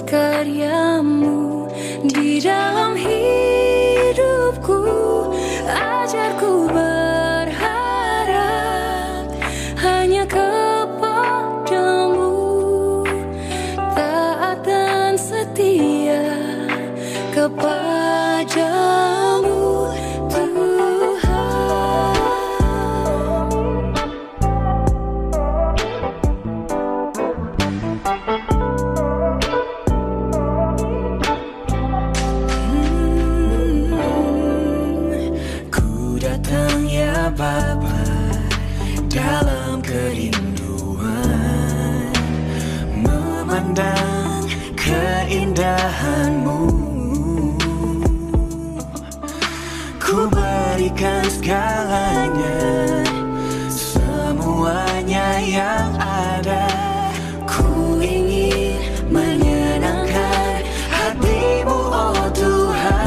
karyamu di dalam hidupku. Ajarku berharap hanya kepadamu, taat dan setia kepadamu Tuhan. Ku datang ya Bapa dalam kerinduan, memandang keindahan-Mu. Ku berikan segalanya, semuanya yang ada. Ku ingin menyenangkan hati-Mu, oh Tuhan.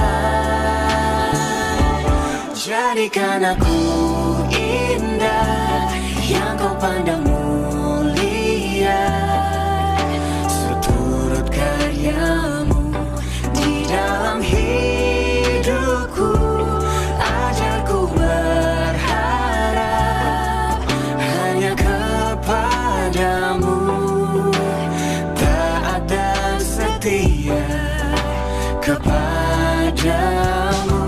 Jadikan aku indah yang Kau pandang mulia, seturut karya-Mu di dalam hidupku. Ajarku berharap hanya kepadamu, taat dan setia kepadamu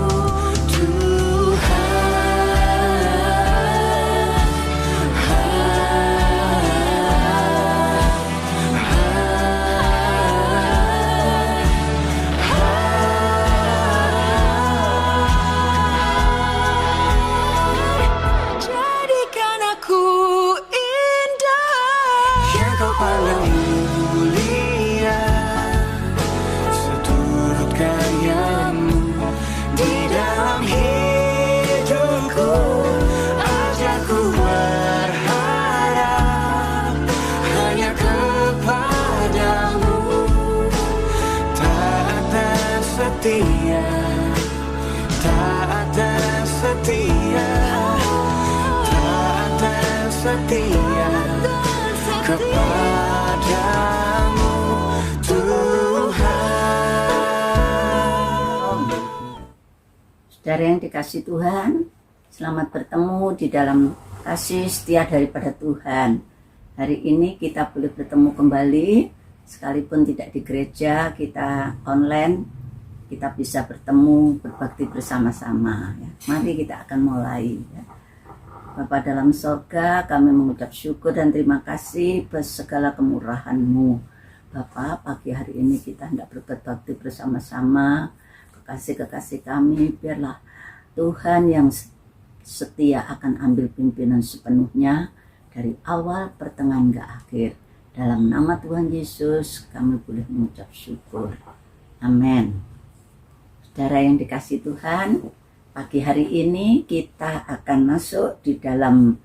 taat dan setia, taat dan setia kepadamu Tuhan. Saudara yang dikasihi Tuhan, selamat bertemu di dalam kasih setia daripada Tuhan. Hari ini kita boleh bertemu kembali, sekalipun tidak di gereja, kita online. Kita bisa bertemu, berbakti bersama-sama ya. Mari kita akan mulai ya. Bapa dalam sorga, kami mengucap syukur dan terima kasih atas segala kemurahan-Mu. Bapa, pagi hari ini kita hendak berbakti bersama-sama. Kekasih-kekasih kami, biarlah Tuhan yang setia akan ambil pimpinan sepenuhnya dari awal, pertengahan, hingga akhir. Dalam nama Tuhan Yesus kami boleh mengucap syukur. Amin. Saudara yang dikasihi Tuhan, pagi hari ini kita akan masuk di dalam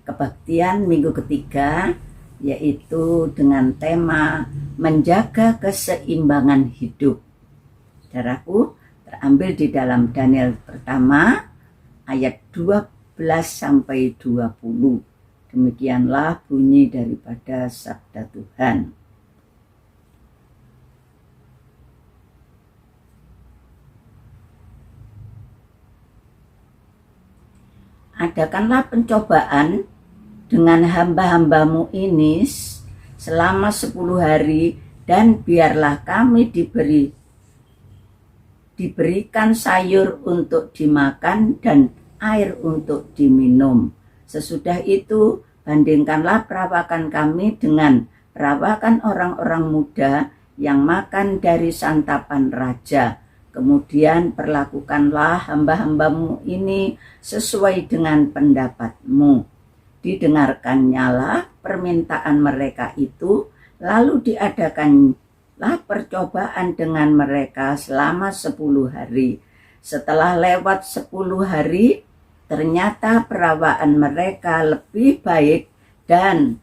kebaktian minggu ketiga, yaitu dengan tema menjaga keseimbangan hidup. Saudaraku, terambil di dalam Daniel pertama ayat 12-20. Demikianlah bunyi daripada sabda Tuhan. Adakanlah pencobaan dengan hamba-hambamu ini selama 10 hari, dan biarlah kami diberikan sayur untuk dimakan dan air untuk diminum. Sesudah itu bandingkanlah perawakan kami dengan perawakan orang-orang muda yang makan dari santapan raja. Kemudian perlakukanlah hamba-hambamu ini sesuai dengan pendapat-Mu. Didengarkannyalah permintaan mereka itu, lalu diadakanlah percobaan dengan mereka selama 10 hari. Setelah lewat 10 hari, ternyata perawaan mereka lebih baik dan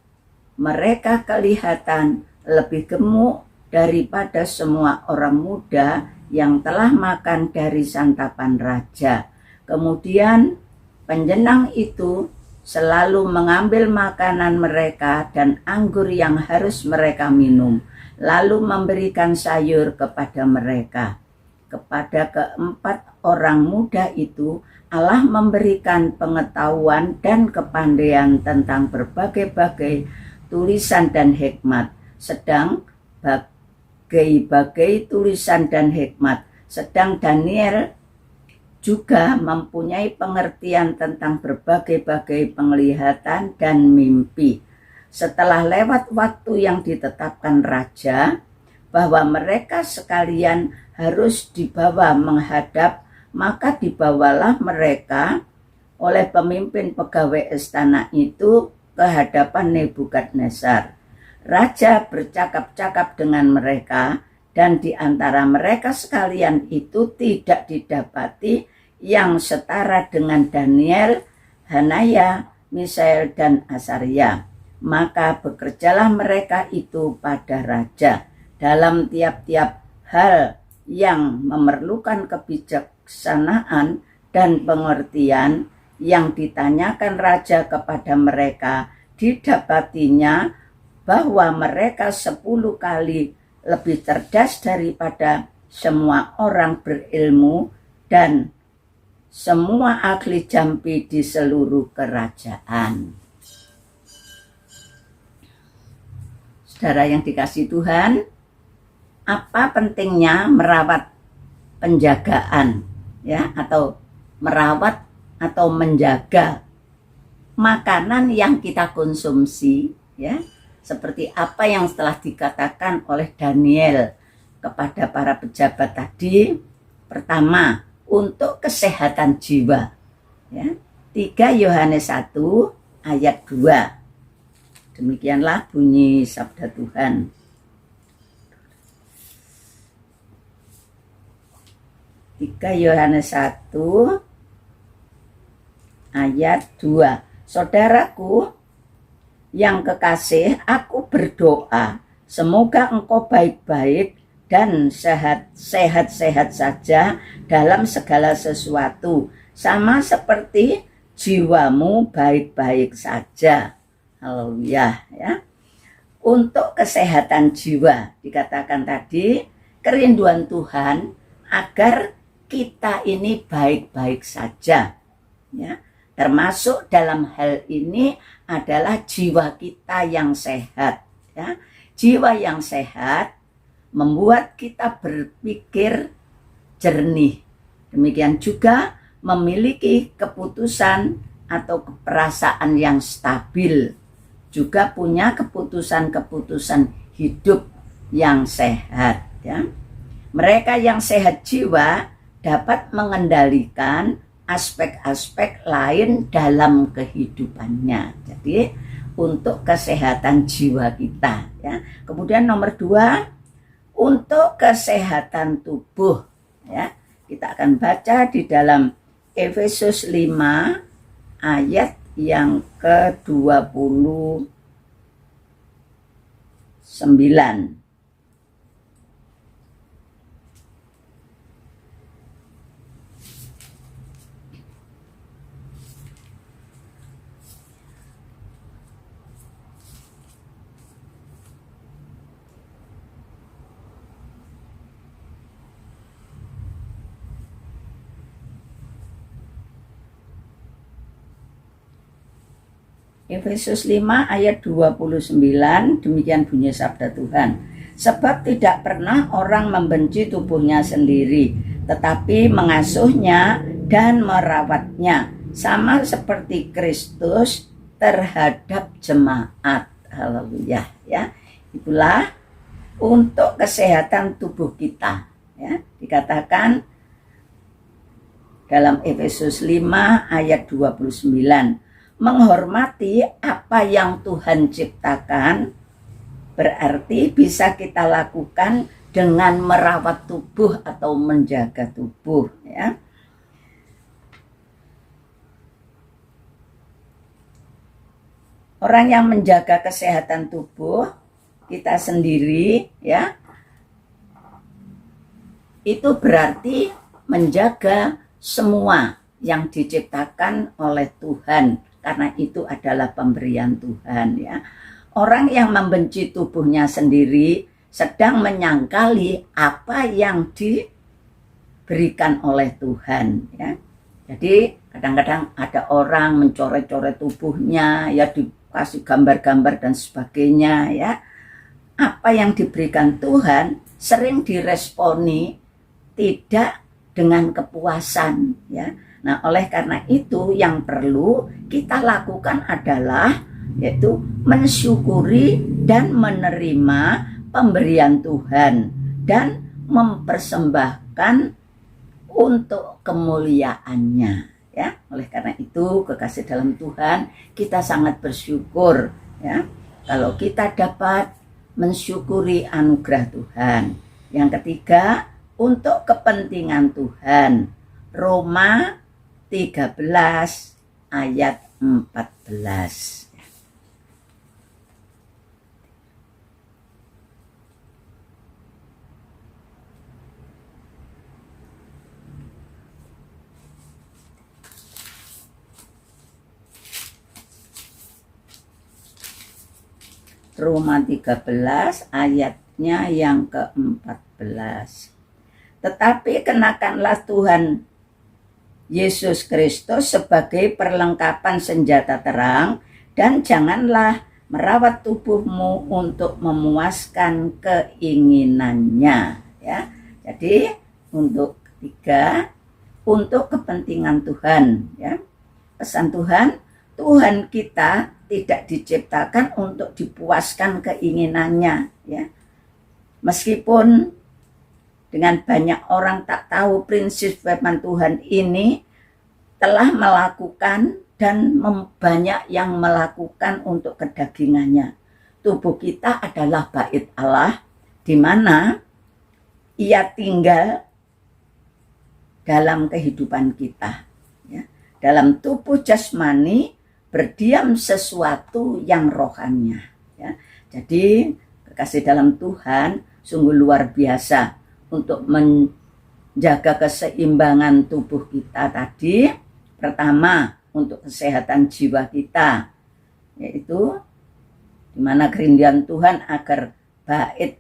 mereka kelihatan lebih gemuk daripada semua orang muda yang telah makan dari santapan raja. Kemudian penjenang itu selalu mengambil makanan mereka dan anggur yang harus mereka minum, lalu memberikan sayur kepada mereka. Kepada keempat orang muda itu, Allah memberikan pengetahuan dan kepandaian tentang berbagai-bagai tulisan dan hikmat. Sedang bagai-bagai tulisan dan hikmat. Sedang Daniel juga mempunyai pengertian tentang berbagai-bagai penglihatan dan mimpi. Setelah lewat waktu yang ditetapkan raja, bahwa mereka sekalian harus dibawa menghadap, maka dibawalah mereka oleh pemimpin pegawai istana itu ke hadapan Nebukadnezar. Raja bercakap-cakap dengan mereka, dan di antara mereka sekalian itu tidak didapati yang setara dengan Daniel, Hanaya, Misael, dan Asaria. Maka bekerjalah mereka itu pada raja dalam tiap-tiap hal yang memerlukan kebijaksanaan dan pengertian yang ditanyakan raja kepada mereka. Didapatinya bahwa mereka 10 kali lebih cerdas daripada semua orang berilmu dan semua ahli jampi di seluruh kerajaan. Saudara yang dikasihi Tuhan, apa pentingnya merawat penjagaan, ya, atau merawat atau menjaga makanan yang kita konsumsi, ya, seperti apa yang telah dikatakan oleh Daniel kepada para pejabat tadi. Pertama, untuk kesehatan jiwa, ya. 3 Yohanes 1 ayat 2. Demikianlah bunyi sabda Tuhan. 3 Yohanes 1 ayat 2. Saudaraku yang kekasih, aku berdoa semoga engkau baik-baik dan sehat-sehat saja dalam segala sesuatu, sama seperti jiwamu baik-baik saja. Haleluya, ya. Untuk kesehatan jiwa, dikatakan tadi, kerinduan Tuhan agar kita ini baik-baik saja, ya. Termasuk dalam hal ini adalah jiwa kita yang sehat, ya. Jiwa yang sehat membuat kita berpikir jernih. Demikian juga memiliki keputusan atau perasaan yang stabil. Juga punya keputusan-keputusan hidup yang sehat, ya. Mereka yang sehat jiwa dapat mengendalikan aspek-aspek lain dalam kehidupannya. Jadi untuk kesehatan jiwa kita, ya. Kemudian nomor 2, untuk kesehatan tubuh, ya. Kita akan baca di dalam Efesus 5 ayat yang ke-29. Efesus 5 ayat 29, demikian bunyi sabda Tuhan. Sebab tidak pernah orang membenci tubuhnya sendiri, tetapi mengasuhnya dan merawatnya, sama seperti Kristus terhadap jemaat. Haleluya, ya. Itulah untuk kesehatan tubuh kita, ya. Dikatakan dalam Efesus 5 ayat 29. Menghormati apa yang Tuhan ciptakan berarti bisa kita lakukan dengan merawat tubuh atau menjaga tubuh, ya. Orang yang menjaga kesehatan tubuh kita sendiri, ya, itu berarti menjaga semua yang diciptakan oleh Tuhan karena itu adalah pemberian Tuhan ya. Orang yang membenci tubuhnya sendiri sedang menyangkali apa yang diberikan oleh Tuhan ya. Jadi kadang-kadang ada orang mencoret-coret tubuhnya ya, dikasih gambar-gambar dan sebagainya ya. Apa yang diberikan Tuhan sering diresponi tidak dengan kepuasan ya. Nah, oleh karena itu yang perlu kita lakukan adalah yaitu mensyukuri dan menerima pemberian Tuhan dan mempersembahkan untuk kemuliaannya ya. Oleh karena itu kekasih dalam Tuhan, kita sangat bersyukur ya kalau kita dapat mensyukuri anugerah Tuhan. Yang ketiga, untuk kepentingan Tuhan. Roma 13 ayat 14. Roma 13 ayatnya yang ke-14. Tetapi kenakanlah Tuhan Yesus Kristus sebagai perlengkapan senjata terang, dan janganlah merawat tubuhmu untuk memuaskan keinginannya ya. Jadi untuk ketiga, untuk kepentingan Tuhan ya. Pesan Tuhan, Tuhan kita tidak diciptakan untuk dipuaskan keinginannya ya. Meskipun dengan banyak orang tak tahu prinsip firman Tuhan ini, telah melakukan dan banyak yang melakukan untuk kedagingannya. Tubuh kita adalah bait Allah, di mana Ia tinggal dalam kehidupan kita. Ya. Dalam tubuh jasmani berdiam sesuatu yang rohaninya. Ya. Jadi kekasih dalam Tuhan, sungguh luar biasa untuk menjaga keseimbangan tubuh kita tadi. Pertama, untuk kesehatan jiwa kita, yaitu dimana kerinduan Tuhan agar bait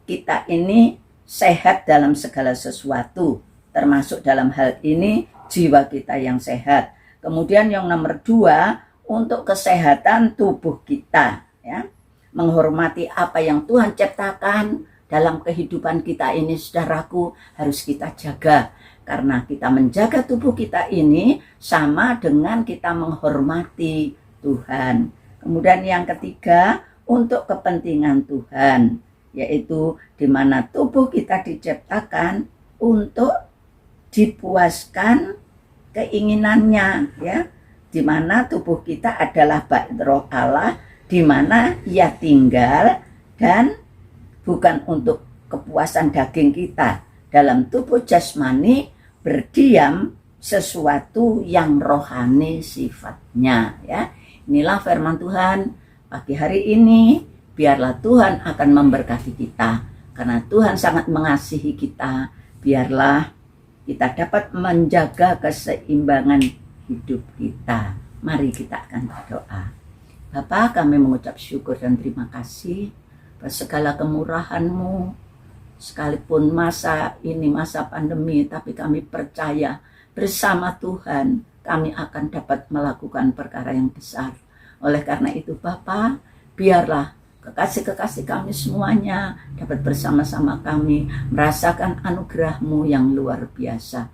kita ini sehat dalam segala sesuatu, termasuk dalam hal ini jiwa kita yang sehat. Kemudian yang nomor 2, untuk kesehatan tubuh kita ya, menghormati apa yang Tuhan ciptakan dalam kehidupan kita ini, saudaraku, harus kita jaga. Karena kita menjaga tubuh kita ini sama dengan kita menghormati Tuhan. Kemudian yang ketiga, untuk kepentingan Tuhan, yaitu di mana tubuh kita diciptakan untuk dipuaskan keinginannya ya. Di mana tubuh kita adalah bait roh Allah, di mana Ia tinggal, dan bukan untuk kepuasan daging kita. Dalam tubuh jasmani berdiam sesuatu yang rohani sifatnya ya. Inilah firman Tuhan pagi hari ini. Biarlah Tuhan akan memberkati kita, karena Tuhan sangat mengasihi kita. Biarlah kita dapat menjaga keseimbangan hidup kita. Mari kita akan berdoa. Bapa, kami mengucap syukur dan terima kasih atas segala kemurahan-Mu. Sekalipun masa ini masa pandemi, tapi kami percaya bersama Tuhan kami akan dapat melakukan perkara yang besar. Oleh karena itu Bapa, biarlah kekasih-kekasih kami semuanya dapat bersama-sama kami merasakan anugerah-Mu yang luar biasa.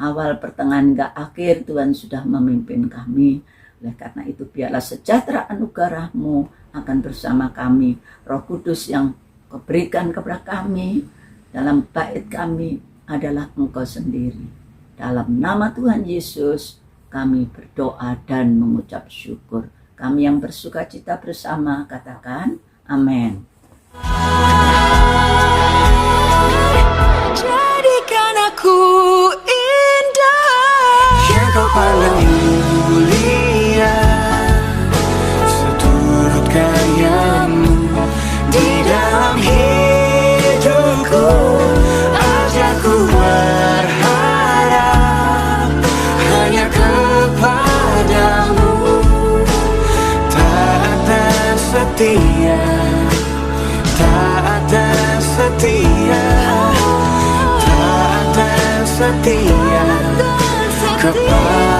Awal, pertengahan, hingga akhir Tuhan sudah memimpin kami. Oleh karena itu biarlah sejahtera anugerah-Mu akan bersama kami. Roh Kudus yang Kau berikan kepada kami dalam bait kami adalah Engkau sendiri. Dalam nama Tuhan Yesus kami berdoa dan mengucap syukur. Kami yang bersukacita bersama katakan amin. Jadikan aku indah Yang Kau pandang mulia, seturut karya-Mu di dalam hidupku. Ajarku berharap hanya kepada setia, tak ada setia, tak ada setia kepada